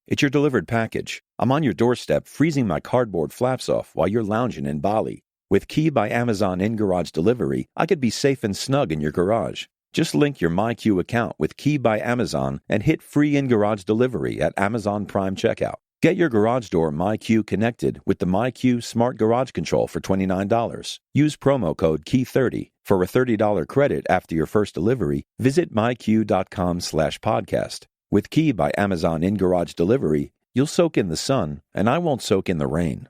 It's your delivered package. I'm on your doorstep freezing my cardboard flaps off while you're lounging in Bali. With Key by Amazon in-garage delivery, I could be safe and snug in your garage. Just link your MyQ account with Key by Amazon and hit free in-garage delivery at Amazon Prime checkout. Get your garage door MyQ connected with the MyQ Smart Garage Control for $29. Use promo code KEY30. For a $30 credit after your first delivery, visit myq.com/podcast. With Key by Amazon in-garage delivery, you'll soak in the sun, and I won't soak in the rain.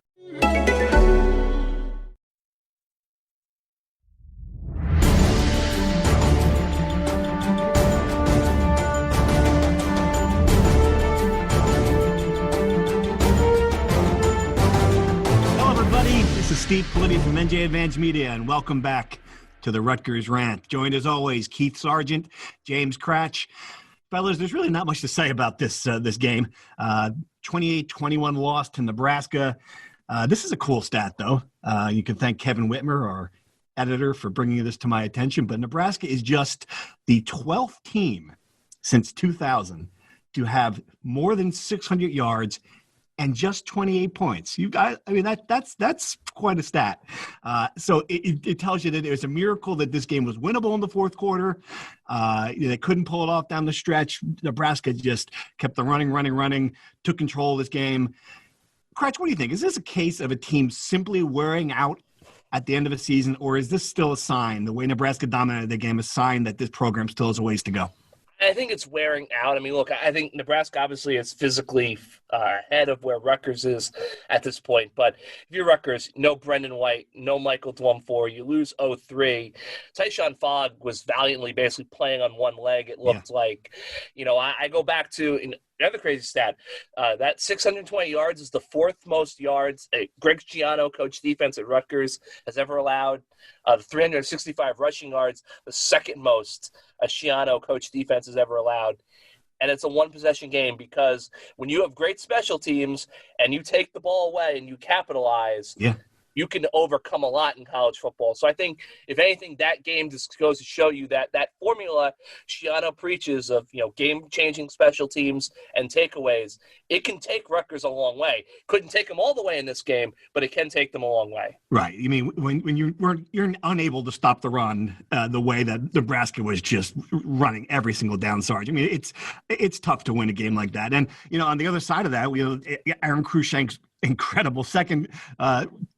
This is Steve Pienaar from NJ Advanced Media, and welcome back to the Rutgers Rant. Joined as always, Keith Sargent, James Cratch. Fellas, there's really not much to say about this game. 28-21 loss to Nebraska. This is a cool stat, though. You can thank Kevin Whitmer, our editor, for bringing this to my attention. But Nebraska is just the 12th team since 2000 to have more than 600 yards and just 28 points. You guys, I mean, that's quite a stat. So it tells you that it was a miracle that this game was winnable in the fourth quarter. They couldn't pull it off down the stretch. Nebraska just kept on running, took control of this game. Cratch, what do you think? Is this a case of a team simply wearing out at the end of the season, or is this still a sign, the way Nebraska dominated the game, a sign that this program still has a ways to go? I think it's wearing out. I mean, look, I think Nebraska obviously is physically ahead of where Rutgers is at this point. But if you're Rutgers, no Brendan White, no Michael Dwumfor, you lose 0-3. Tyshawn Fogg was valiantly basically playing on one leg, it looked like. You know, I go back to another crazy stat. That 620 yards is the fourth most yards Greg Schiano, coach defense at Rutgers, has ever allowed. The 365 rushing yards, the second most a Schiano coach defense has ever allowed. And it's a one-possession game because when you have great special teams and you take the ball away and you capitalize, you can overcome a lot in college football. So I think, if anything, that game just goes to show you that that formula Schiano preaches of, game-changing special teams and takeaways, it can take Rutgers a long way. Couldn't take them all the way in this game, but it can take them a long way. Right. I mean, when you're unable to stop the run the way that Nebraska was just running every single down, Sarge. I mean, it's tough to win a game like that. And, on the other side of that, Aaron Cruikshank's incredible second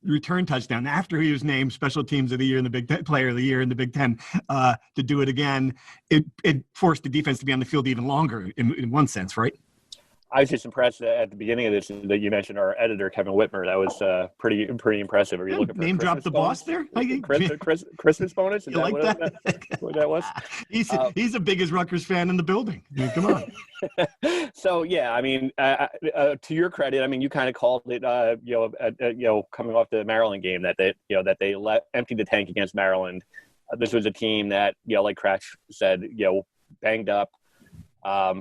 return touchdown after he was named Special Teams of the Year in the Big Ten, Player of the Year in the Big Ten, to do it again. It forced the defense to be on the field even longer in one sense, right? I was just impressed at the beginning of this that you mentioned our editor, Kevin Whitmer. That was pretty impressive. Are you looking for name drop the boss there? Christmas bonus? Is you like that? What that was? He's the biggest Rutgers fan in the building. I mean, come on. So, I mean, to your credit, I mean, you kind of called it, coming off the Maryland game that they emptied the tank against Maryland. This was a team that, like Cratch said, banged up.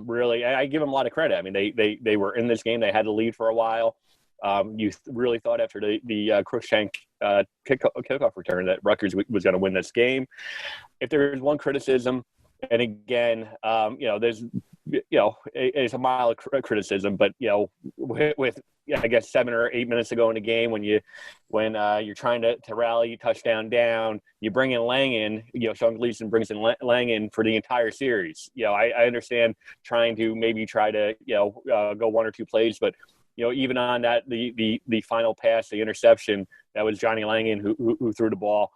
Really, I give them a lot of credit. I mean, they were in this game. They had the lead for a while. You really thought after the Cruikshank kickoff return that Rutgers was going to win this game. If there's one criticism, and again, there's it's a mild criticism, but with I guess 7 or 8 minutes to go in the game, when you're trying to rally touchdown down, you bring in Langan. Sean Gleason brings in Langan for the entire series. I understand trying to go one or two plays, but even on that the final pass, the interception, that was Johnny Langan who threw the ball.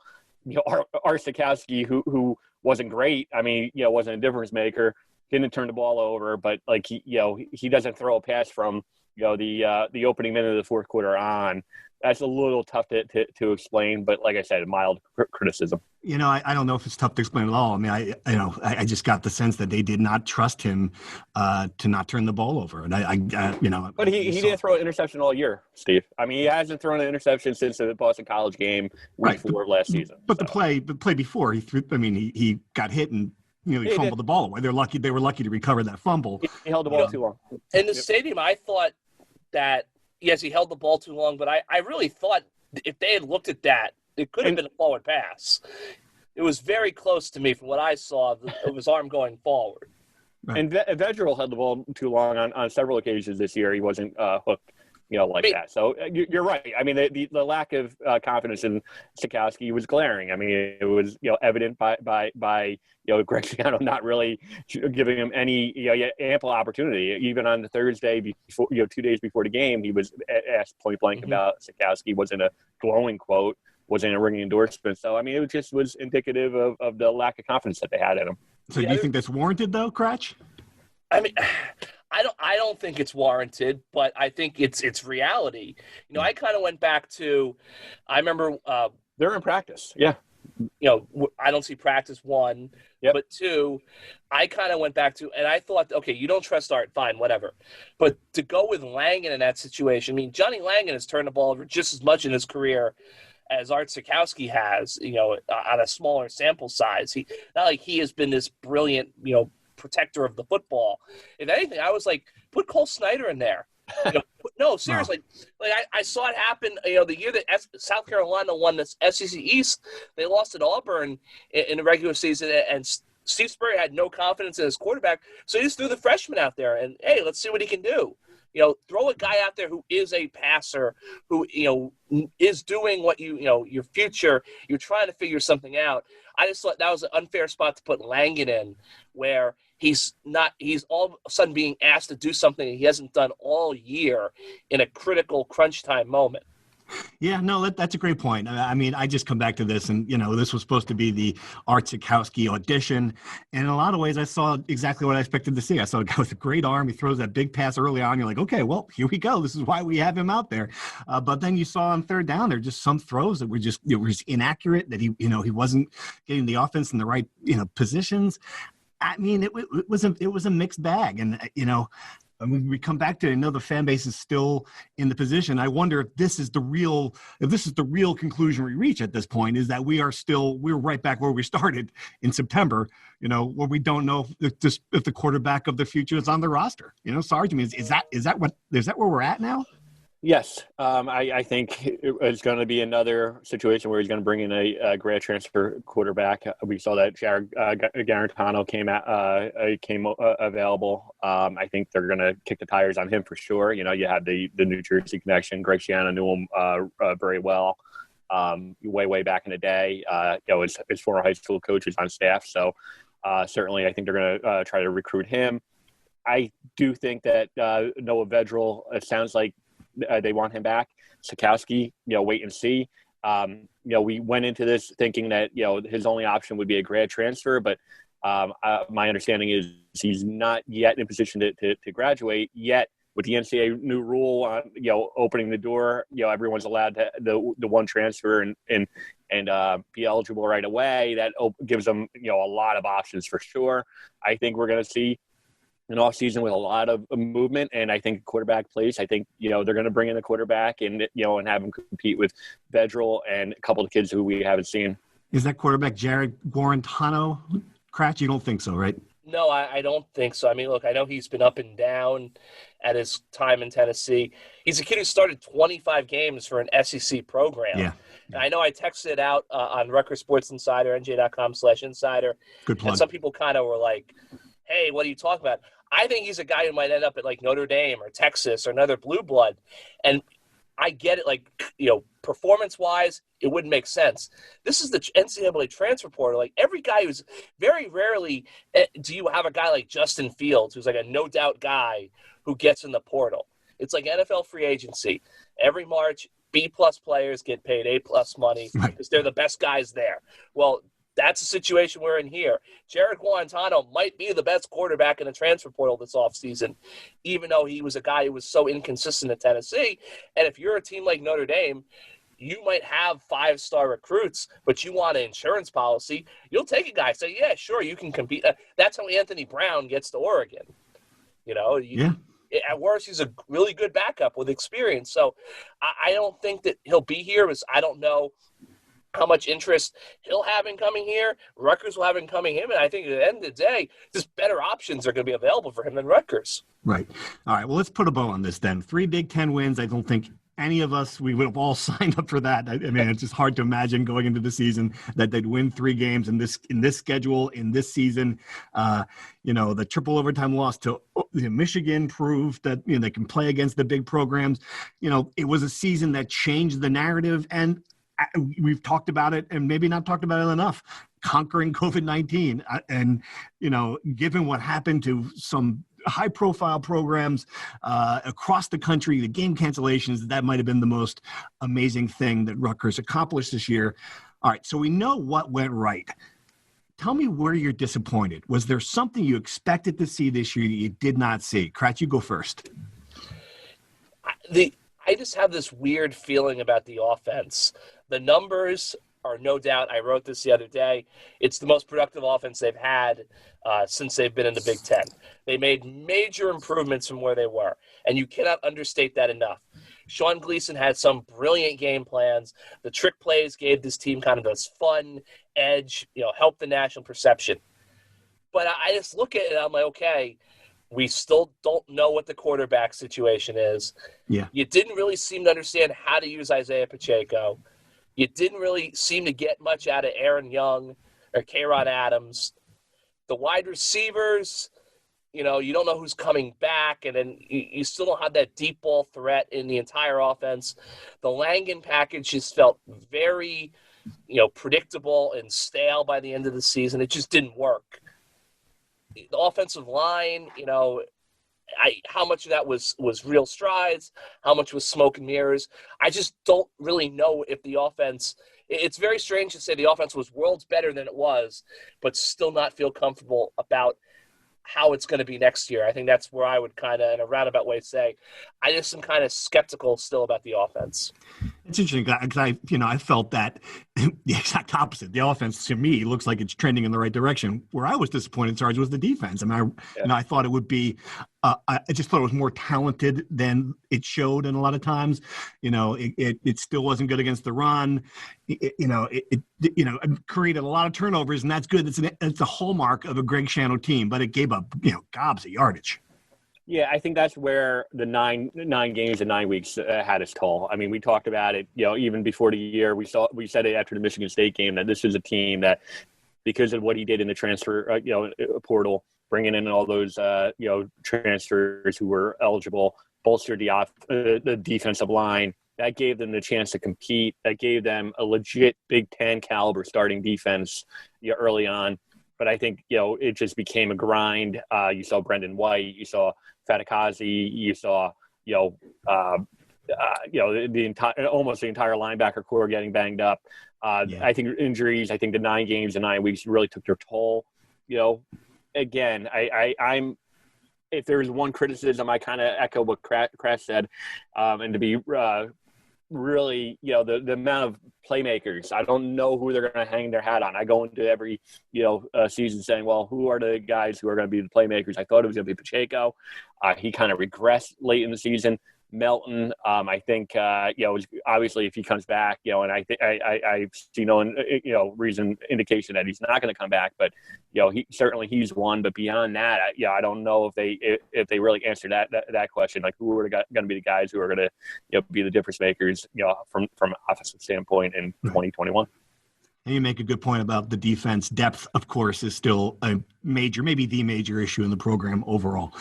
Art Sikowski, who wasn't great. I mean, wasn't a difference maker. Didn't turn the ball over, but he doesn't throw a pass from the opening minute of the fourth quarter on. That's a little tough to explain, but like I said, mild criticism. I don't know if it's tough to explain at all. I mean, I just got the sense that they did not trust him to not turn the ball over, and But he didn't throw an interception all year, Steve. I mean, he hasn't thrown an interception since the Boston College game week 4 of last season. But the play before he threw, I mean, he got hit and. He fumbled the ball away. They were lucky to recover that fumble. He held the ball too long. In the stadium, I thought that, yes, he held the ball too long, but I really thought if they had looked at that, it could have been a forward pass. It was very close to me from what I saw of his arm going forward. Right. And Vedral held the ball too long on several occasions this year. He wasn't hooked, like that. So you're right. I mean, the lack of confidence in Schianos was glaring. I mean, it was evident by Greg Schiano not really giving him any ample opportunity. Even on the Thursday before, 2 days before the game, he was asked point blank about Schianos. Wasn't a glowing quote, wasn't a ringing endorsement. So I mean, it just was indicative of the lack of confidence that they had in him. So do you think that's warranted, though, Cratch? I mean, I don't think it's warranted, but I think it's reality. I kind of went back to, I remember they're in practice. Yeah. I don't see practice, one, but two, I kind of went back to, and I thought, okay, you don't trust Art, fine, whatever. But to go with Langan in that situation, I mean, Johnny Langan has turned the ball over just as much in his career as Art Schianos has, on a smaller sample size. Not like he has been this brilliant, protector of the football. If anything, I was like, put Cole Snyder in there. No, seriously. Wow. Like I saw it happen. The year that South Carolina won the SEC East, they lost at Auburn in the regular season, and Steve Spurrier had no confidence in his quarterback, so he just threw the freshman out there, and hey, let's see what he can do. Throw a guy out there who is a passer, who, is doing what your future, you're trying to figure something out. I just thought that was an unfair spot to put Langan in, where he's all of a sudden being asked to do something he hasn't done all year in a critical crunch time moment. Yeah, no, that's a great point. I mean, I just come back to this, and this was supposed to be the Art Schianos audition, and in a lot of ways, I saw exactly what I expected to see. I saw a guy with a great arm. He throws that big pass early on. You're like, okay, well, here we go. This is why we have him out there. But then you saw on third down, there were just some throws that were just inaccurate. That he wasn't getting the offense in the right positions. I mean, it was a mixed bag, and I mean, we come back to it. I know the fan base is still in the position. I wonder if this is the real conclusion we reach at this point, is that we're right back where we started in September, where we don't know if the quarterback of the future is on the roster. Sarge, I mean, is that where we're at now? Yes. I think it's going to be another situation where he's going to bring in a grad transfer quarterback. We saw that Jared Garantano came available. I think they're going to kick the tires on him for sure. You had the New Jersey connection. Greg Schiano knew him very well way back in the day. His former high school coaches on staff. So certainly I think they're going to try to recruit him. I do think that Noah Vedral, it sounds like, they want him back. Schianos, wait and see. We went into this thinking that, his only option would be a grad transfer, but my understanding is he's not yet in a position to graduate yet. With the NCAA new rule on, opening the door, everyone's allowed to the one transfer and be eligible right away. That gives them, a lot of options for sure. I think we're going to see an off season with a lot of movement, and I think quarterback place. I think they're going to bring in a quarterback and and have him compete with Vedral and a couple of kids who we haven't seen. Is that quarterback Jared Garantano? Cratch, you don't think so, right? No, I don't think so. I mean, look, I know he's been up and down at his time in Tennessee. He's a kid who started 25 games for an SEC program. Yeah. And I know I texted it out on Rutgers Sports Insider, NJ.com/insider. Good plug. And some people kind of were like, hey, what are you talking about? I think he's a guy who might end up at like Notre Dame or Texas or another blue blood. And I get it, like, performance-wise, it wouldn't make sense. This is the NCAA transfer portal. Like, every guy who's very rarely do you have a guy like Justin Fields, who's like a no-doubt guy who gets in the portal. It's like NFL free agency. Every March, B-plus players get paid A-plus money because they're the best guys there. Well, that's the situation we're in here. Jared Garantano might be the best quarterback in the transfer portal this offseason, even though he was a guy who was so inconsistent at Tennessee. And if you're a team like Notre Dame, you might have 5-star recruits, but you want an insurance policy. You'll take a guy, say, yeah, sure, you can compete. That's how Anthony Brown gets to Oregon. At worst, he's a really good backup with experience. So I don't think that he'll be here, because I don't know how much interest he'll have in coming here. Rutgers will have in coming him. And I think at the end of the day, just better options are going to be available for him than Rutgers. Right. All right. Well, let's put a bow on this then. 3 Big Ten wins. I don't think any of us, we would have all signed up for that. I mean, it's just hard to imagine going into the season that they'd win 3 games in this schedule, in this season. The triple overtime loss to Michigan proved that, they can play against the big programs. It was a season that changed the narrative, and we've talked about it and maybe not talked about it enough. Conquering COVID-19 and, given what happened to some high-profile programs across the country, the game cancellations, that might have been the most amazing thing that Rutgers accomplished this year. All right, so we know what went right. Tell me where you're disappointed. Was there something you expected to see this year that you did not see? Kratz, you go first. I just have this weird feeling about the offense. The numbers are no doubt, I wrote this the other day, it's the most productive offense they've had since they've been in the Big Ten. They made major improvements from where they were, and you cannot understate that enough. Sean Gleason had some brilliant game plans. The trick plays gave this team kind of this fun edge, helped the national perception. But I just look at it and I'm like, okay, we still don't know what the quarterback situation is. Yeah. You didn't really seem to understand how to use Isaiah Pacheco. You didn't really seem to get much out of Aaron Young or K-Rod Adams. The wide receivers, you don't know who's coming back, and then you still don't have that deep ball threat in the entire offense. The Langan package just felt very, predictable and stale by the end of the season. It just didn't work. The offensive line, how much of that was real strides, how much was smoke and mirrors. I just don't really know if the offense – it's very strange to say the offense was worlds better than it was, but still not feel comfortable about how it's going to be next year. I think that's where I would kind of, in a roundabout way, say I just am kind of skeptical still about the offense. It's interesting because I felt that the exact opposite. The offense, to me, looks like it's trending in the right direction. Where I was disappointed, Sarge, was the defense. I mean, I thought it would be I just thought it was more talented than it showed, and a lot of times, it still wasn't good against the run. It created a lot of turnovers, and that's good. It's a hallmark of a Greg Schiano team, but it gave up gobs of yardage. Yeah, I think that's where the nine games in 9 weeks had its toll. I mean, we talked about it, even before the year. We said it after the Michigan State game that this is a team that, because of what he did in the transfer, portal, bringing in all those, transfers who were eligible, bolstered the defensive line. That gave them the chance to compete. That gave them a legit Big Ten caliber starting defense early on. But I think, it just became a grind. You saw Brendan White, you saw Fatikazi, you saw, the entire, almost the entire linebacker core getting banged up. I think injuries, I think the 9 games in 9 weeks really took their toll. Again, I'm, if there's one criticism, I kind of echo what Crash said, and to be really, the amount of playmakers, I don't know who they're going to hang their hat on. I go into every, season saying, well, who are the guys who are going to be the playmakers? I thought it was going to be Pacheco. He kind of regressed late in the season. Melton, I think, obviously if he comes back, and I see no, indication that he's not going to come back, but, he's one. But beyond that, I don't know if they really answer that question, like who are going to be the guys who are going to, be the difference makers, from an offensive standpoint in 2021. And you make a good point about the defense. Depth, of course, is still a major, maybe the major issue in the program overall.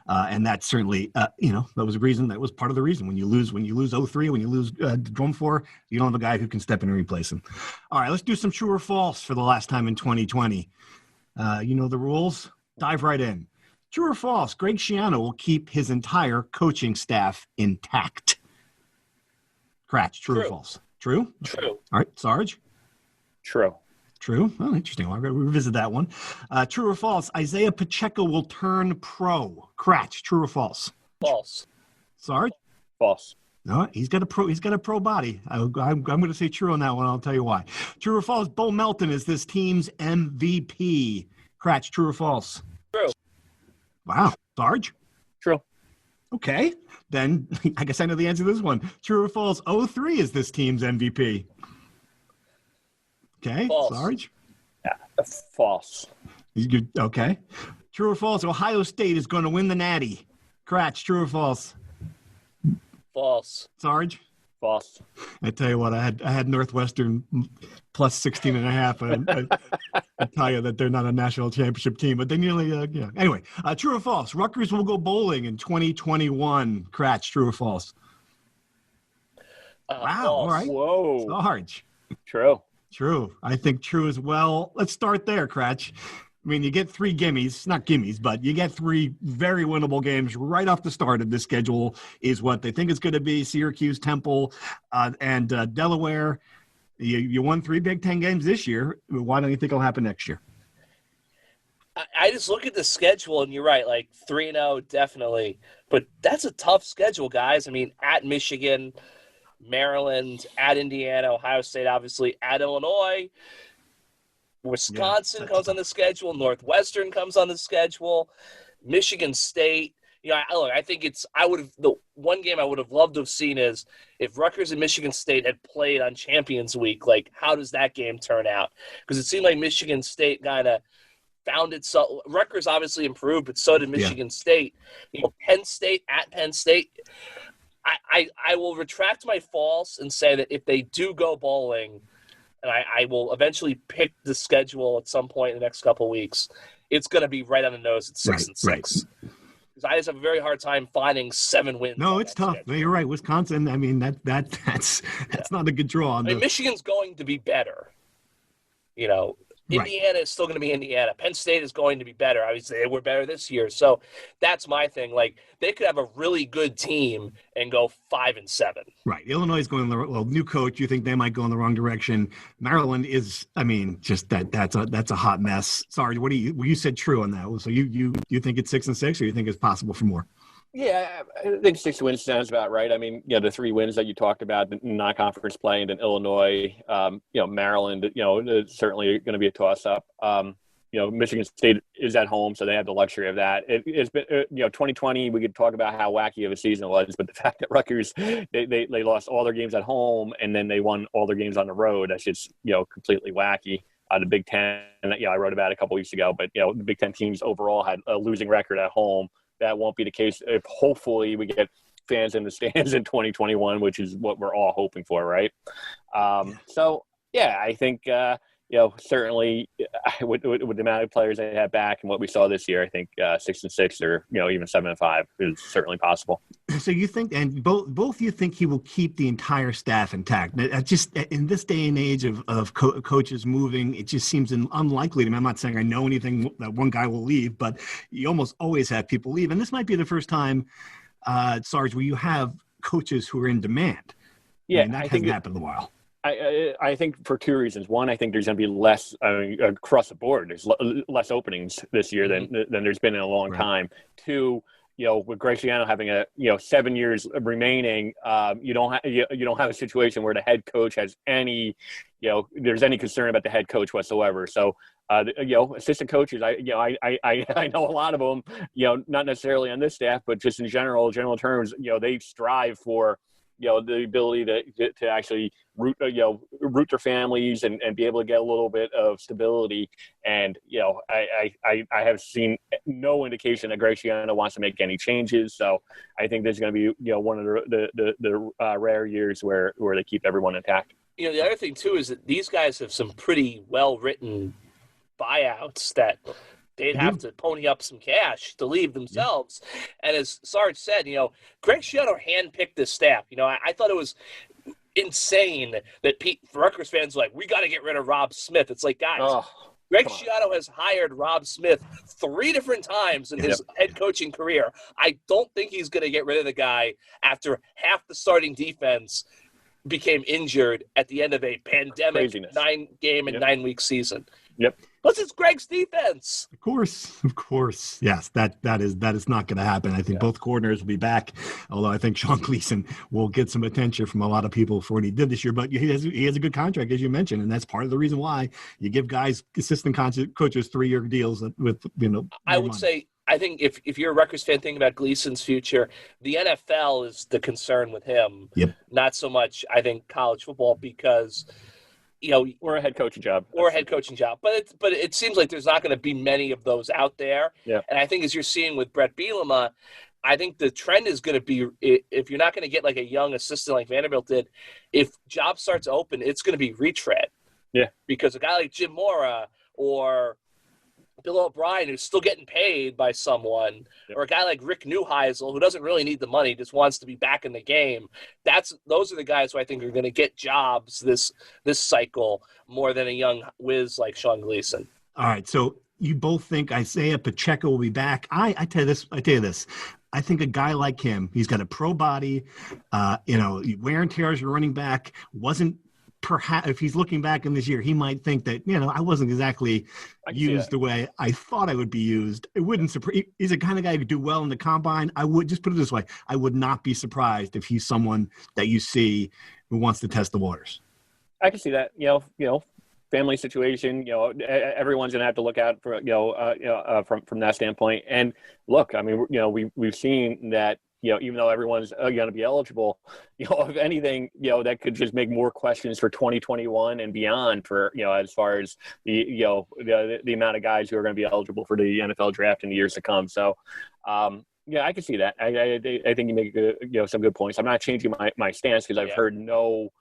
And that certainly, that was part of the reason. When you lose 0-3, when you lose Drum 4, you don't have a guy who can step in and replace him. All right, let's do some true or false for the last time in 2020. You know the rules. Dive right in. True or false, Greg Schiano will keep his entire coaching staff intact. Cratch, true or false? True? True. All right, Sarge? True. Oh, interesting. Well, I'm going to revisit that one. True or false? Isaiah Pacheco will turn pro. Cratch. True or false? False. Sarge? False. No, he's got a pro body. I'm going to say true on that one. I'll tell you why. True or false? Bo Melton is this team's MVP. Cratch. True or false? True. Wow. Sarge? True. Okay. Then I guess I know the answer to this one. True or false? 0-3 is this team's MVP. Okay, false. Sarge? Yeah, false. Okay. True or false? Ohio State is going to win the Natty. Cratch, true or false? False. Sarge? False. I tell you what, I had Northwestern plus 16.5. I tell you that they're not a national championship team, but they nearly, yeah. Anyway, true or false? Rutgers will go bowling in 2021. Cratch, true or false? Wow, False. all right. Whoa. Sarge. True. True. I think true as well. Let's start there, Cratch. I mean, you get 3 gimmies, not gimmies, but you get 3 very winnable games right off the start of this schedule is what they think it's going to be. Syracuse, Temple, and Delaware. You won 3 Big Ten games this year. Why don't you think it'll happen next year? I just look at the schedule, and you're right, like 3-0, definitely. But that's a tough schedule, guys. I mean, at Michigan, Maryland, at Indiana, Ohio State, obviously, at Illinois. Wisconsin comes on the schedule. Northwestern comes on the schedule. Michigan State. You know, I think the one game I would have loved to have seen is if Rutgers and Michigan State had played on Champions Week, like how does that game turn out? Because it seemed like Michigan State kind of found itself. Rutgers obviously improved, but so did Michigan State. You know, Penn State at Penn State. I will retract my false and say that if they do go bowling, and I will eventually pick the schedule at some point in the next couple of weeks, it's going to be right on the nose at 6-6. Because I just have a very hard time finding 7 wins. No, it's tough. No, you're right. Wisconsin, I mean, that's not a good draw. Michigan's going to be better. You know, Indiana is still going to be Indiana. Penn State is going to be better. Obviously, they were better this year. So that's my thing. Like, they could have a really good team and go 5-7. Right. Illinois is going new coach. You think they might go in the wrong direction. Maryland is, I mean, just that's a hot mess. Sorry, you said true on that. So you think it's 6-6, or you think it's possible for more? Yeah, I think 6 wins sounds about right. I mean, the 3 wins that you talked about, the non-conference play, and then Illinois, Maryland, it's certainly going to be a toss-up. Michigan State is at home, so they have the luxury of that. It's been, 2020, we could talk about how wacky of a season it was, but the fact that Rutgers, they lost all their games at home, and then they won all their games on the road, that's just, completely wacky. The Big Ten, I wrote about it a couple weeks ago, but, the Big Ten teams overall had a losing record at home. That won't be the case if hopefully we get fans in the stands in 2021, which is what we're all hoping for, right? I think, certainly with the amount of players they have back and what we saw this year, I think 6-6 or, even 7-5 is certainly possible. So you think, and both you think he will keep the entire staff intact? Just in this day and age of coaches moving, it just seems unlikely to me. I'm not saying I know anything that one guy will leave, but you almost always have people leave. And this might be the first time, Sarge, where you have coaches who are in demand. Yeah, I mean, that hasn't happened in a while. I think for 2 reasons. One, I think there's going to be less across the board. There's less openings this year than there's been in a long time. 2, with Greg Schiano having 7 years remaining, you don't have a situation where the head coach has any, there's any concern about the head coach whatsoever. So, assistant coaches, I know a lot of them, not necessarily on this staff, but just in general terms, they strive for, the ability to actually root their families and be able to get a little bit of stability. And, I have seen no indication that Greg Schiano wants to make any changes. So I think there's going to be, one of the rare years where they keep everyone intact. The other thing too, is that these guys have some pretty well-written buyouts that they'd have to pony up some cash to leave themselves. And as Sarge said, Greg Schiano handpicked this staff. I thought it was insane that Rutgers fans were like, we got to get rid of Rob Smith. It's like, guys, Greg Schiano has hired Rob Smith 3 different times in his head coaching career. I don't think he's going to get rid of the guy after half the starting defense became injured at the end of a pandemic 9-game and 9-week season. Yep. Plus, it's Greg's defense. Of course. Yes, that is not going to happen. I think both coordinators will be back, although I think Sean Gleason will get some attention from a lot of people for what he did this year. But he has a good contract, as you mentioned, and that's part of the reason why you give guys, assistant coaches, 3-year deals with I would say, I think if you're a Rutgers fan thinking about Gleason's future, the NFL is the concern with him. Yep. Not so much, I think, college football, because or a head coaching job. But it seems like there's not going to be many of those out there. Yeah. And I think as you're seeing with Brett Bielema, I think the trend is going to be, if you're not going to get like a young assistant like Vanderbilt did, if job starts open, it's going to be retread. Yeah. Because a guy like Jim Mora or Bill O'Brien, who's still getting paid by someone, or a guy like Rick Neuheisel, who doesn't really need the money, just wants to be back in the game. Those are the guys who I think are going to get jobs this cycle more than a young whiz like Sean Gleason. All right, so you both think Isaiah Pacheco will be back. I tell you this. I think a guy like him, he's got a pro body, wear and tear as a running back, wasn't. Perhaps if he's looking back in this year, he might think that, I wasn't exactly used the way I thought I would be used. It wouldn't surprise. He's a kind of guy who could do well in the combine. I would just put it this way. I would not be surprised if he's someone that you see who wants to test the waters. I can see that, family situation, everyone's going to have to look out for, from that standpoint. And look, I mean, we've seen that, even though everyone's going to be eligible, if anything, that could just make more questions for 2021 and beyond for, as far as the amount of guys who are going to be eligible for the NFL draft in the years to come. So, I can see that. I think you make some good points. I'm not changing my stance because I've heard no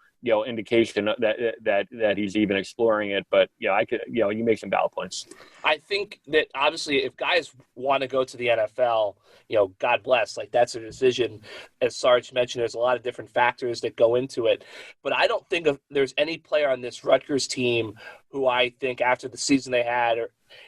indication that he's even exploring it, but I could, you make some valid points. I think that obviously if guys want to go to the NFL, God bless, like that's a decision. As Sarge mentioned, there's a lot of different factors that go into it, but I don't think there's any player on this Rutgers team who I think after the season they had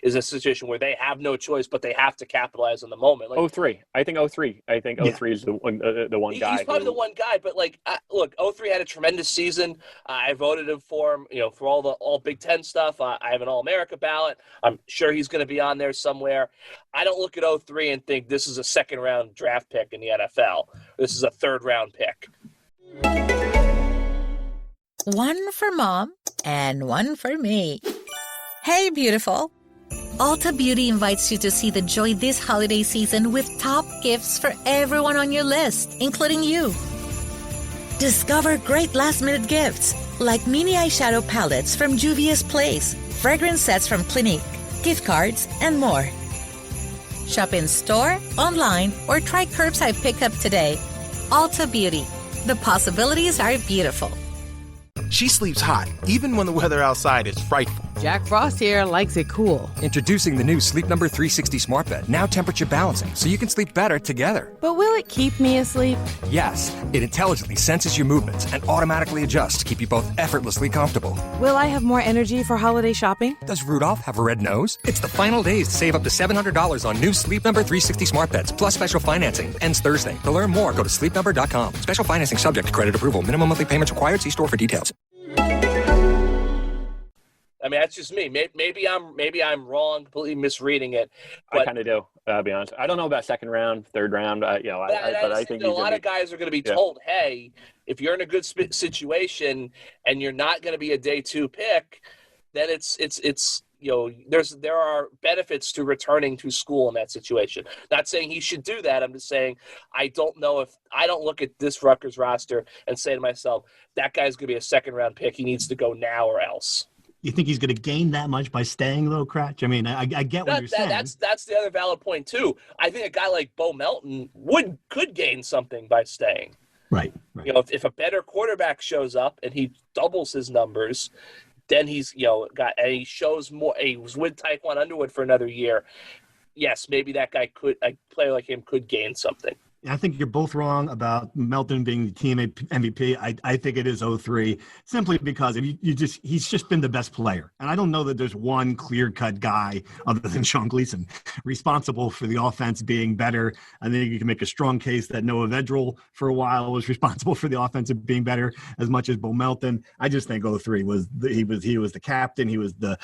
is a situation where they have no choice, but they have to capitalize on the moment. Like, 03. I think 03 is the one guy. He's probably the one guy, but look, 03 had a tremendous season. I voted him for him, for all Big Ten stuff. I have an All-America ballot. I'm sure he's going to be on there somewhere. I don't look at 03 and think this is a second-round draft pick in the NFL. This is a third-round pick. One for Mom and one for me. Hey, beautiful. Ulta Beauty invites you to see the joy this holiday season with top gifts for everyone on your list, including you. Discover great last-minute gifts like mini eyeshadow palettes from Juvia's Place, fragrance sets from Clinique, gift cards, and more. Shop in store, online, or try curbside pickup today. Ulta Beauty. The possibilities are beautiful. She sleeps hot, even when the weather outside is frightful. Jack Frost here likes it cool. Introducing the new Sleep Number 360 smart bed, now temperature balancing, so you can sleep better together. But will it keep me asleep? Yes, it intelligently senses your movements and automatically adjusts to keep you both effortlessly comfortable. Will I have more energy for holiday shopping? Does Rudolph have a red nose? It's the final days to save up to $700 on new Sleep Number 360 smart beds, plus special financing. Ends Thursday. To learn more, go to sleepnumber.com. Special financing subject to credit approval. Minimum monthly payments required. See store for details. I mean, that's just me. Maybe I'm wrong, completely misreading it. But I kind of do. I'll be honest. I don't know about second round, third round. But I think a lot of guys are going to be told, "Hey, if you're in a good situation and you're not going to be a day 2 pick, then it's there are benefits to returning to school in that situation." Not saying he should do that. I'm just saying I don't know if I don't look at this Rutgers roster and say to myself, that guy's going to be a second round pick. He needs to go now or else. You think he's going to gain that much by staying, though, Cratch? I mean, I get what you're saying. That's the other valid point, too. I think a guy like Bo Melton could gain something by staying. Right. If a better quarterback shows up and he doubles his numbers, then he shows more. He was with Taekwon Underwood for another year. Yes, maybe that guy a player like him could gain something. I think you're both wrong about Melton being the team MVP. I think it is 03 simply because he's just been the best player. And I don't know that there's one clear-cut guy other than Sean Gleason responsible for the offense being better. I think you can make a strong case that Noah Vedral for a while was responsible for the offensive being better as much as Bo Melton. I just think 03 was he was the captain. He was the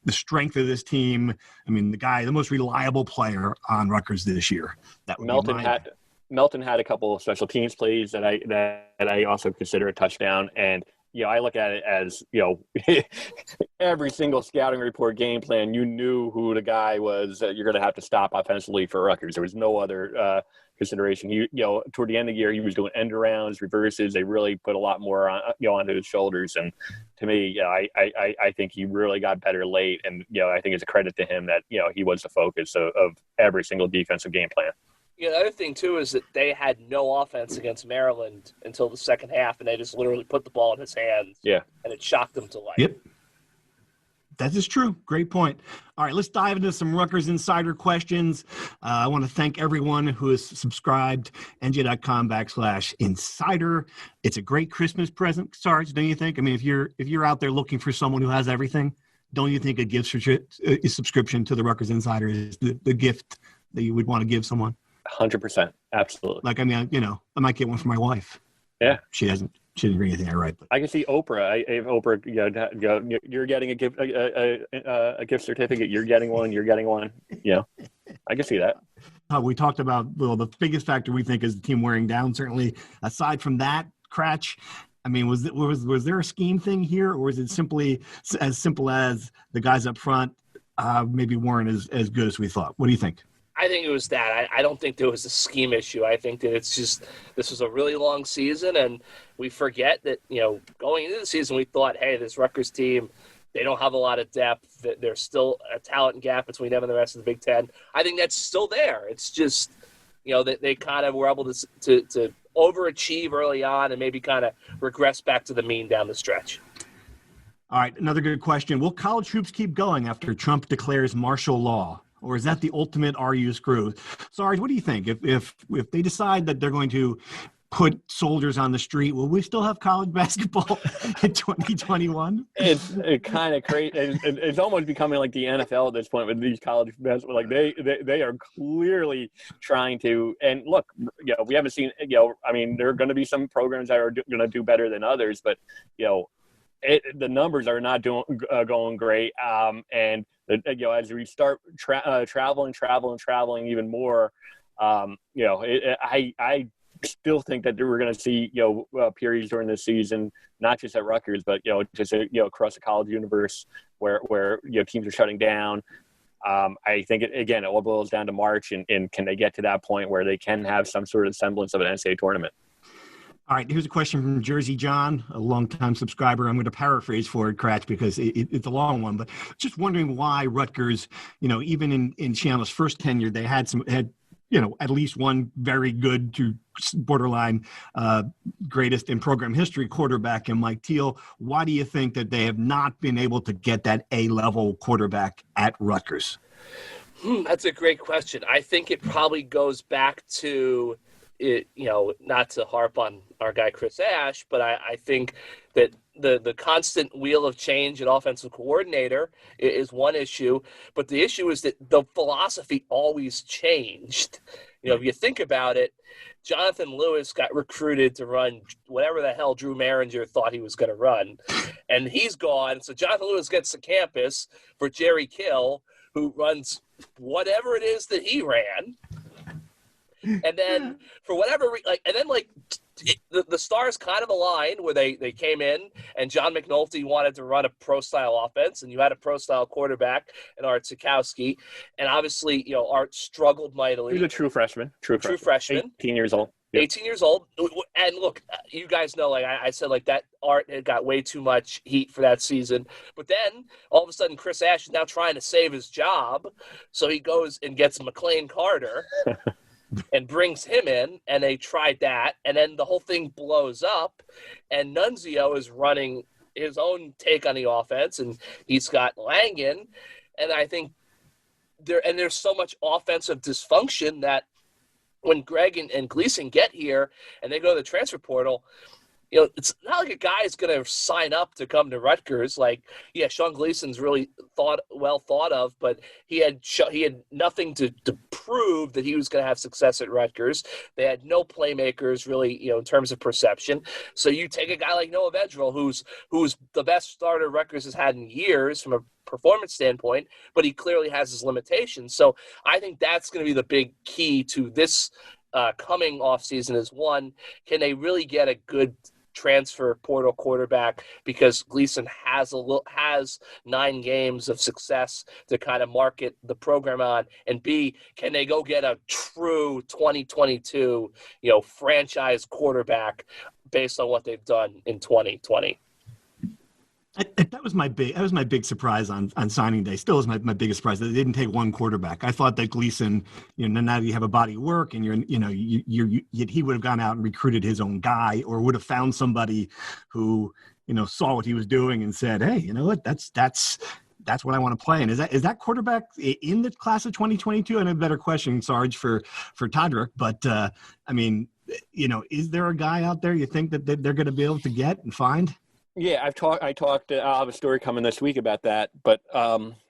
strength of this team. I mean, the most reliable player on Rutgers this year. Melton had a couple of special teams plays that I also consider a touchdown, and I look at it as, every single scouting report game plan, you knew who the guy was that you're going to have to stop offensively for Rutgers. There was no other consideration. Toward the end of the year, he was doing end arounds, reverses. They really put a lot more on, onto his shoulders. And to me, I think he really got better late. And, I think it's a credit to him that, he was the focus of every single defensive game plan. The other thing, too, is that they had no offense against Maryland until the second half, and they just literally put the ball in his hands. Yeah. And it shocked them to life. Yep. That is true. Great point. All right, let's dive into some Rutgers Insider questions. I want to thank everyone who has subscribed, NJ.com/insider. It's a great Christmas present, Sarge, don't you think? I mean, if you're out there looking for someone who has everything, don't you think a subscription to the Rutgers Insider is the gift that you would want to give someone? 100%. Absolutely. Like, I mean, I might get one for my wife. Yeah. She didn't read anything I write. But I can see Oprah. If Oprah, you're getting a gift, a gift certificate. You're getting one. You're getting one. I can see that. We talked about the biggest factor we think is the team wearing down. Certainly, aside from that, Cratch. I mean, was there a scheme thing here, or was it simply as simple as the guys up front maybe weren't as good as we thought? What do you think? I think it was that. I don't think there was a scheme issue. I think that it's just this was a really long season, and we forget that, going into the season, we thought, hey, this Rutgers team, they don't have a lot of depth. There's still a talent gap between them and the rest of the Big Ten. I think that's still there. It's just, they kind of were able to overachieve early on and maybe kind of regress back to the mean down the stretch. All right, another good question. Will college hoops keep going after Trump declares martial law? Or is that the ultimate "are you screwed"? Sarge, what do you think? If they decide that they're going to put soldiers on the street, will we still have college basketball in 2021? It's kind of crazy. It's almost becoming like the NFL at this point with these college basketball. Like they are clearly trying to. And look, we haven't seen. I mean, there are going to be some programs that are going to do better than others, but the numbers are not going great. And as we start traveling even more, I still think that we're going to see periods during this season, not just at Rutgers, but just across the college universe where teams are shutting down. I think it all boils down to March, and can they get to that point where they can have some sort of semblance of an NCAA tournament? All right, here's a question from Jersey John, a longtime subscriber. I'm going to paraphrase for it, Cratch, because it's a long one. But just wondering why Rutgers, even in Schianos' first tenure, they had at least one very good to borderline greatest in program history quarterback in Mike Teal. Why do you think that they have not been able to get that A-level quarterback at Rutgers? That's a great question. I think it probably goes back to it, not to harp on our guy Chris Ash, but I think that the constant wheel of change at offensive coordinator is one issue, but the issue is that the philosophy always changed. If you think about it, Jonathan Lewis got recruited to run whatever the hell Drew Maringer thought he was going to run, and he's gone. So Jonathan Lewis gets the campus for Jerry Kill, who runs whatever it is that he ran. And then for whatever the stars kind of aligned where they came in, and John McNulty wanted to run a pro-style offense, and you had a pro-style quarterback in Art Sikowski. And obviously, Art struggled mightily. He was a true freshman. 18 years old. Yep. 18 years old. And look, you guys know, I said, that Art had got way too much heat for that season. But then all of a sudden, Chris Ash is now trying to save his job. So he goes and gets McLean Carter and brings him in, and they tried that. And then the whole thing blows up, and Nunzio is running his own take on the offense, and he's got Langan. And I think there's so much offensive dysfunction that when Greg and Gleason get here and they go to the transfer portal, it's not like a guy is going to sign up to come to Rutgers. Sean Gleason's really well thought of, but he had nothing to prove that he was going to have success at Rutgers. They had no playmakers really, in terms of perception. So you take a guy like Noah Vedral, who's the best starter Rutgers has had in years from a performance standpoint, but he clearly has his limitations. So I think that's going to be the big key to this coming offseason is, one, can they really get a good transfer portal quarterback because Gleason has 9 games of success to kind of market the program on? And B, can they go get a true 2022, franchise quarterback based on what they've done in 2020? That was my big surprise on signing day. Still is my biggest surprise that they didn't take one quarterback. I thought that Gleason, now that you have a body of work and he would have gone out and recruited his own guy, or would have found somebody who, saw what he was doing and said, hey, you know what, that's what I want to play. And is that quarterback in the class of 2022? And a better question, Sarge, for Todrick. But is there a guy out there you think that they're going to be able to get and find? Yeah, I talked. I'll have a story coming this week about that. But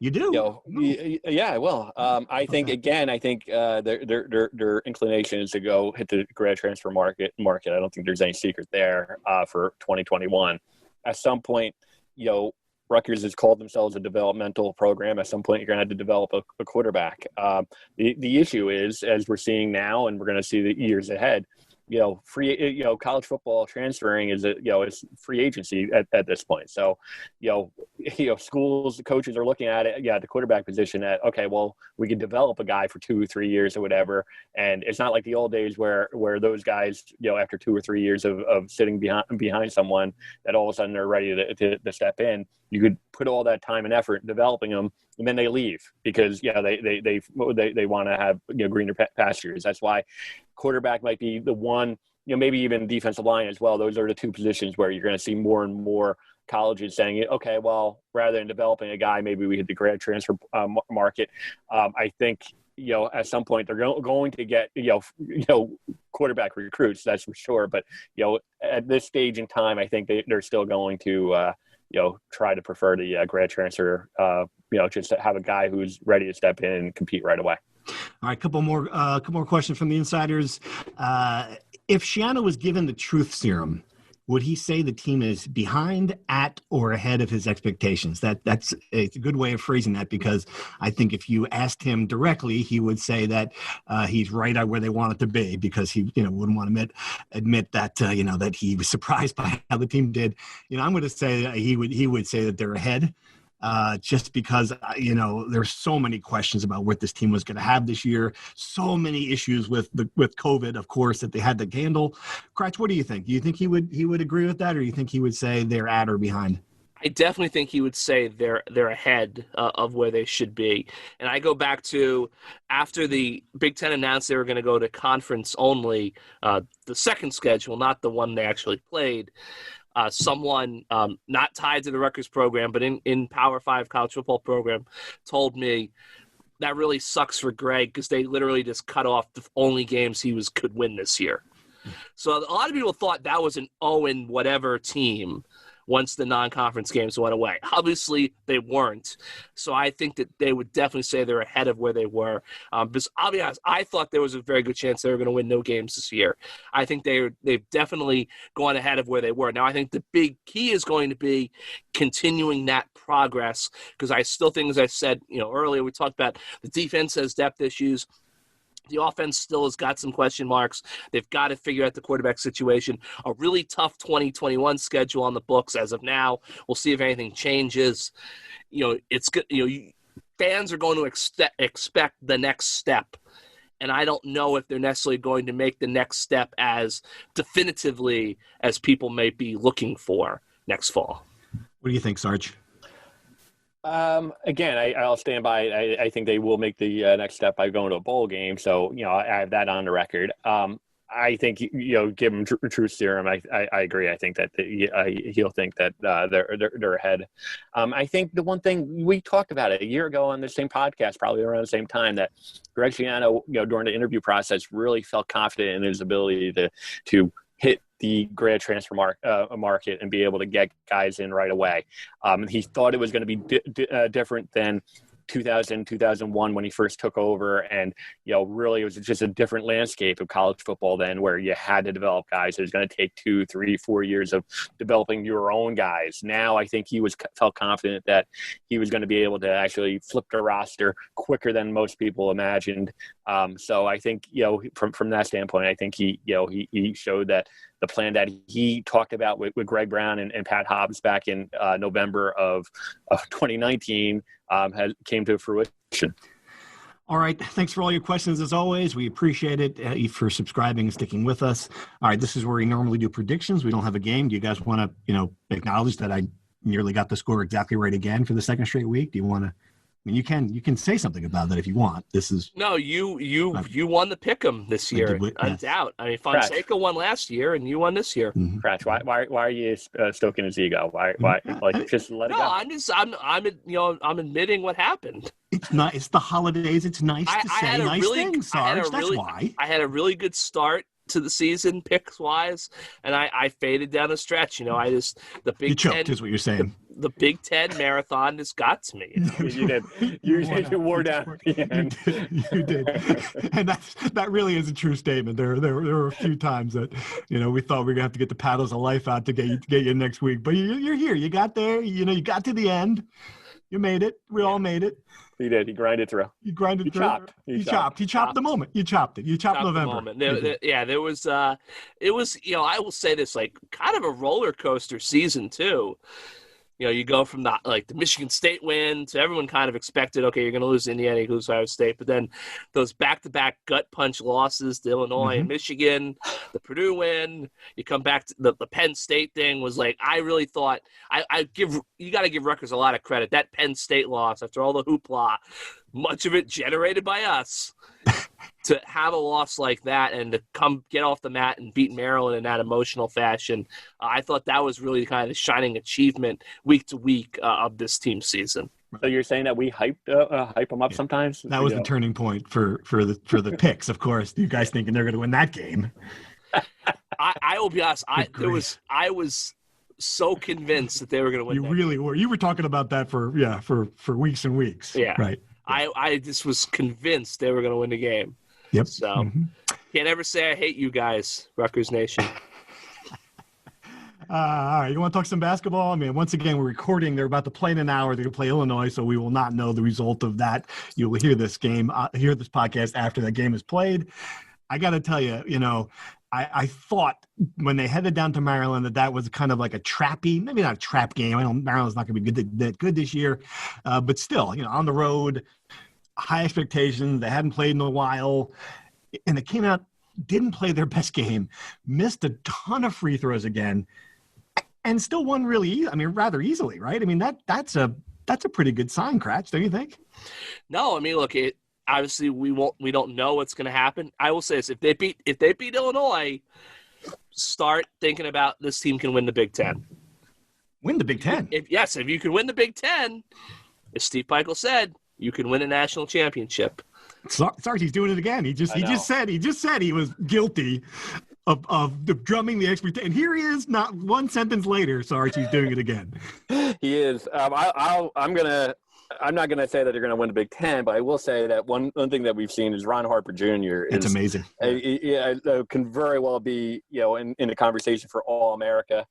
you do? Yeah, I will. I think their inclination is to go hit the grad transfer market. I don't think there's any secret there for 2021. At some point, Rutgers has called themselves a developmental program. At some point, you're going to have to develop a quarterback. The issue is, as we're seeing now, and we're going to see the years ahead, college football transferring is free agency at this point. So, schools, coaches are looking at it, the quarterback position at, okay, well, we can develop a guy for 2 or 3 years or whatever. And it's not like the old days where those guys, after 2 or 3 years of sitting behind someone, that all of a sudden they're ready to step in. You could put all that time and effort in developing them, and then they leave because they want to have greener pastures. That's why quarterback might be the one, maybe even defensive line as well. Those are the 2 positions where you're going to see more and more colleges saying, okay, well, rather than developing a guy, maybe we hit the grad transfer market. I think at some point they're going to get quarterback recruits, that's for sure. But at this stage in time, I think they're still going to try to prefer the grad transfer, just to have a guy who's ready to step in and compete right away. All right, couple more questions from the insiders. If Schiano was given the truth serum, would he say the team is behind, at, or ahead of his expectations? That's a good way of phrasing that, because I think if you asked him directly, he would say that he's right at where they want it to be, because he wouldn't want to admit that that he was surprised by how the team did. I'm going to say that he would say that they're ahead. Just because, there's so many questions about what this team was going to have this year. So many issues with COVID, of course, that they had to handle. Kratch, what do you think? Do you think he would agree with that, or do you think he would say they're at or behind? I definitely think he would say they're ahead of where they should be. And I go back to after the Big Ten announced they were going to go to conference only, the second schedule, not the one they actually played. Someone not tied to the Rutgers program, but in Power 5 college football program, told me that really sucks for Greg because they literally just cut off the only games he could win this year. So a lot of people thought that was an 0 whatever team once the non-conference games went away. Obviously, they weren't. So I think that they would definitely say they're ahead of where they were. Because I'll be honest, I thought there was a very good chance they were going to win no games this year. I think they've definitely gone ahead of where they were. Now, I think the big key is going to be continuing that progress, because I still think, as I said earlier, we talked about the defense has depth issues. The offense still has got some question marks. They've got to figure out the quarterback situation. A really tough 2021 schedule on the books as of now. We'll see if anything changes. It's good. Fans are going to expect the next step, and I don't know if they're necessarily going to make the next step as definitively as people may be looking for next fall. What do you think, Sarge? Again, I'll stand by. I think they will make the next step by going to a bowl game. So, I have that on the record. I think, give him true serum. I agree. I think that he'll think that they're ahead. I think the one thing we talked about it a year ago on the same podcast, probably around the same time, that Greg Schiano, during the interview process, really felt confident in his ability to hit the grad transfer market and be able to get guys in right away. He thought it was going to be different than 2001 when he first took over, and really it was just a different landscape of college football then, where you had to develop guys. It was going to take 2, 3, 4 years of developing your own guys. Now I think he felt confident that he was going to be able to actually flip the roster quicker than most people imagined. So I think from that standpoint, I think he showed that the plan that he talked about with Greg Brown and Pat Hobbs back in November of 2019 came to fruition. All right. Thanks for all your questions, as always. We appreciate it for subscribing and sticking with us. All right. This is where we normally do predictions. We don't have a game. Do you guys want to, acknowledge that I nearly got the score exactly right again for the second straight week? Do you want to? I mean, you can say something about that if you want. This is you won the pick'em this year, doubt. I mean, Fonseca won last year, and you won this year. Mm-hmm. Cratch, why are you stoking his ego? Why just let it go? I'm admitting what happened. It's the holidays. It's nice to say nice things, Sarge. That's why. I had a really good start to the season picks wise, and I faded down the stretch. You choked is what you're saying. The Big Ten marathon just got to me. You did. You wore down at the end. You did. And that really is a true statement. There were a few times that we thought we were gonna have to get the paddles of life out to get you next week, but you're here. You got there. You got to the end. You made it. We all made it. He did. He grinded through. He grinded through. He chopped. He chopped the moment. You chopped it. You chopped November. There was. It was. I will say this, kind of a roller coaster season too. You go from the Michigan State win to everyone kind of expected, okay, you're going to lose Indiana, you lose Ohio State, but then those back-to-back gut punch losses to Illinois and Michigan, the Purdue win, you come back to the Penn State thing was I really thought you got to give Rutgers a lot of credit. That Penn State loss, after all the hoopla, much of it generated by us. To have a loss like that and to come get off the mat and beat Maryland in that emotional fashion, I thought that was really kind of the shining achievement week to week of this team's season. So you're saying that we hype them up sometimes? That was the turning point for the picks, of course. You guys thinking they're going to win that game? I will be honest. I was so convinced that they were going to win. You really were. You were talking about that for weeks and weeks. Yeah, right. I just was convinced they were going to win the game. Yep. So can't ever say I hate you guys, Rutgers Nation. All right, you want to talk some basketball? I mean, once again, we're recording. They're about to play in an hour. They're going to play Illinois, so we will not know the result of that. You will hear this podcast after that game is played. I got to tell you, I thought when they headed down to Maryland that was kind of like a trappy, maybe not a trap game. I know Maryland's not going to be that good this year, but still, on the road, high expectations. They hadn't played in a while, and they came out, didn't play their best game, missed a ton of free throws again, and still won rather easily, right? I mean, that's a pretty good sign, Kratch, don't you think? No, I mean, look, obviously we don't know what's going to happen. I will say this: if they beat Illinois, start thinking about this team can win the Big Ten. Win the Big Ten? If you can win the Big Ten, as Steve Pienaar said, you can win a national championship. Sorry, he's doing it again. He just said he was guilty of drumming the expectation. And here he is, not one sentence later. Sorry, he's doing it again. He is. I'm not gonna say that they're gonna win the Big Ten, but I will say that one thing that we've seen is Ron Harper Jr. It's amazing. Can very well be in the conversation for All-America.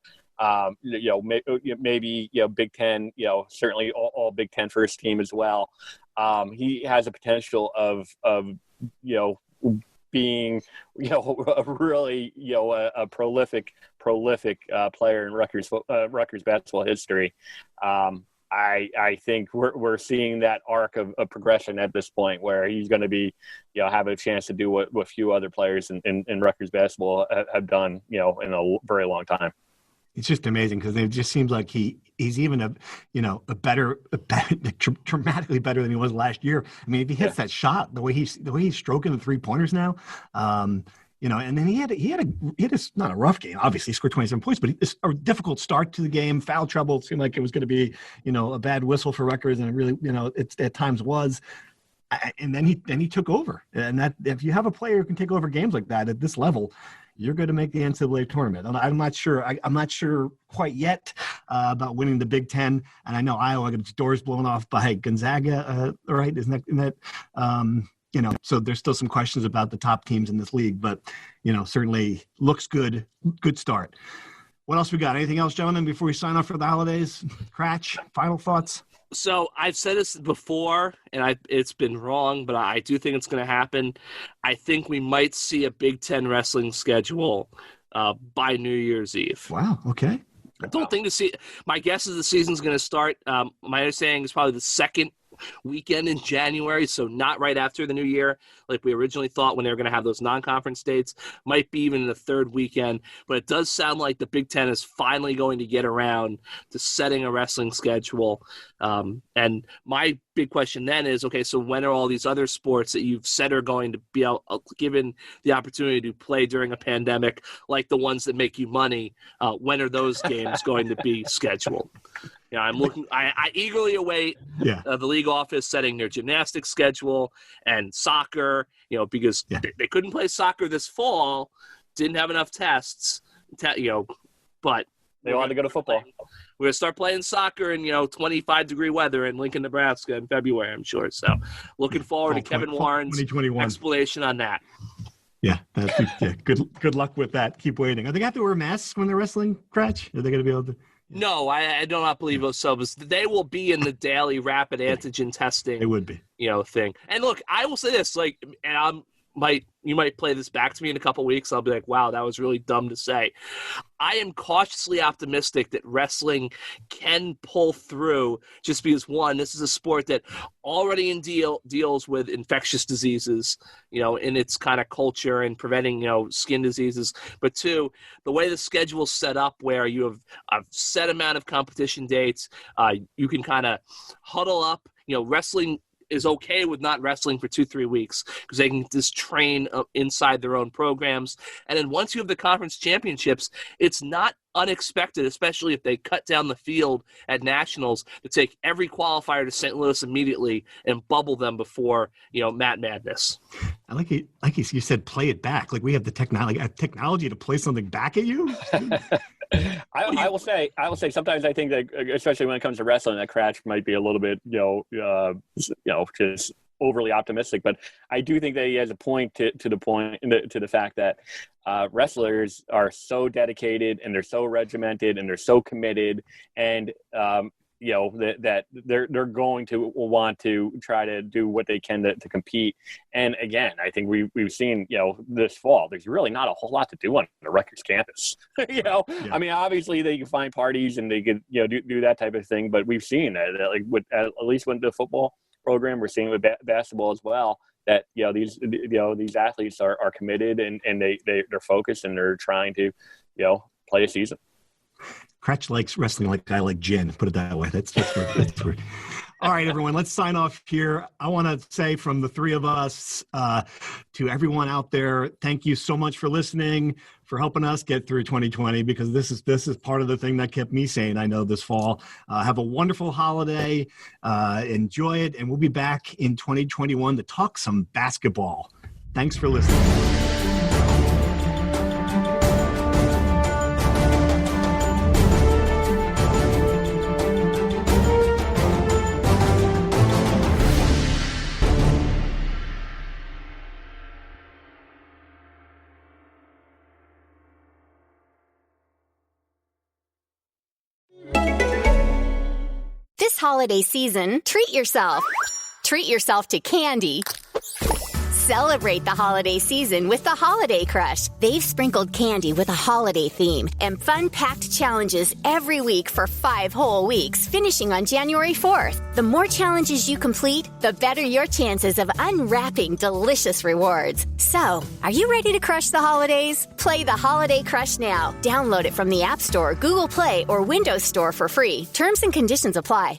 Maybe Big Ten, certainly all Big Ten first team as well. He has a potential of being really a prolific player in Rutgers basketball history. I think we're seeing that arc of progression at this point where he's going to be have a chance to do what few other players in Rutgers basketball have done in a very long time. It's just amazing because it just seems like he's even a better, dramatically better than he was last year. I mean, if he hits that shot, the way he's stroking the 3-pointers now, and then he had a not a rough game. Obviously, he scored 27 points, but a difficult start to the game. Foul trouble. It seemed like it was going to be a bad whistle for Rutgers, and it really it at times was. And then he took over, and that if you have a player who can take over games like that at this level, you're going to make the NCAA tournament. I'm not sure. I'm not sure quite yet about winning the Big Ten. And I know Iowa got its doors blown off by Gonzaga, right? Isn't that so there's still some questions about the top teams in this league, but certainly looks good. Good start. What else we got? Anything else, gentlemen, before we sign off for the holidays? Kratch, final thoughts? So I've said this before, and it's been wrong, but I do think it's going to happen. I think we might see a Big Ten wrestling schedule by New Year's Eve. Wow. Okay. I don't think my guess is the season's going to start. My understanding is probably the second weekend in January, so not right after the new year like we originally thought when they were going to have those non-conference dates. Might be even the third weekend, but it does sound like the Big Ten is finally going to get around to setting a wrestling schedule. And my big question then is, okay, so when are all these other sports that you've said are going to be given the opportunity to play during a pandemic, like the ones that make you money, when are those games going to be scheduled? Yeah, I'm looking. I eagerly await the league office setting their gymnastics schedule and soccer. Because they couldn't play soccer this fall, didn't have enough tests. But they wanted to go to football. We're gonna start playing soccer in 25-degree weather in Lincoln, Nebraska in February, I'm sure. So, looking forward to Kevin Warren's explanation on that. Yeah, good luck with that. Keep waiting. Are they going to have to wear masks when they're wrestling, Cratch? Are they going to be able to? No, I do not believe so. They will be in the daily rapid antigen testing. They would be, thing. And look, I will say this, and you might play this back to me in a couple of weeks. I'll be like, wow, that was really dumb to say. I am cautiously optimistic that wrestling can pull through just because, one, this is a sport that already deals with infectious diseases, in its kind of culture and preventing, skin diseases. But two, the way the schedule's set up where you have a set amount of competition dates, you can kind of huddle up, wrestling is okay with not wrestling for 2-3 weeks because they can just train inside their own programs. And then once you have the conference championships, it's not unexpected, especially if they cut down the field at nationals, to take every qualifier to St. Louis immediately and bubble them before, Matt Madness. I like it. Like you said, play it back. Like we have the technology to play something back at you. I will say sometimes I think that, especially when it comes to wrestling, that Cratch might be a little bit, just overly optimistic. But I do think that he has a point to the fact that wrestlers are so dedicated and they're so regimented and they're so committed, and that they're going to want to try to do what they can to compete. And again, I think we've seen, this fall, there's really not a whole lot to do on the Rutgers campus. I mean, obviously they can find parties and they could, do that type of thing. But we've seen that like at least with the football program, we're seeing with basketball as well, that, these athletes are committed and they're focused and they're trying to, play a season. Cratch likes wrestling like I like gin. Put it that way. That's weird. All right, everyone, let's sign off here. I want to say from the three of us to everyone out there, thank you so much for listening, for helping us get through 2020, because this is part of the thing that kept me sane, I know, this fall. Have a wonderful holiday. Enjoy it. And we'll be back in 2021 to talk some basketball. Thanks for listening. This holiday season, treat yourself. Treat yourself to candy. Celebrate the holiday season with the Holiday Crush. They've sprinkled candy with a holiday theme and fun-packed challenges every week for 5 whole weeks, finishing on January 4th. The more challenges you complete, the better your chances of unwrapping delicious rewards. So, are you ready to crush the holidays? Play the Holiday Crush now. Download it from the App Store, Google Play, or Windows Store for free. Terms and conditions apply.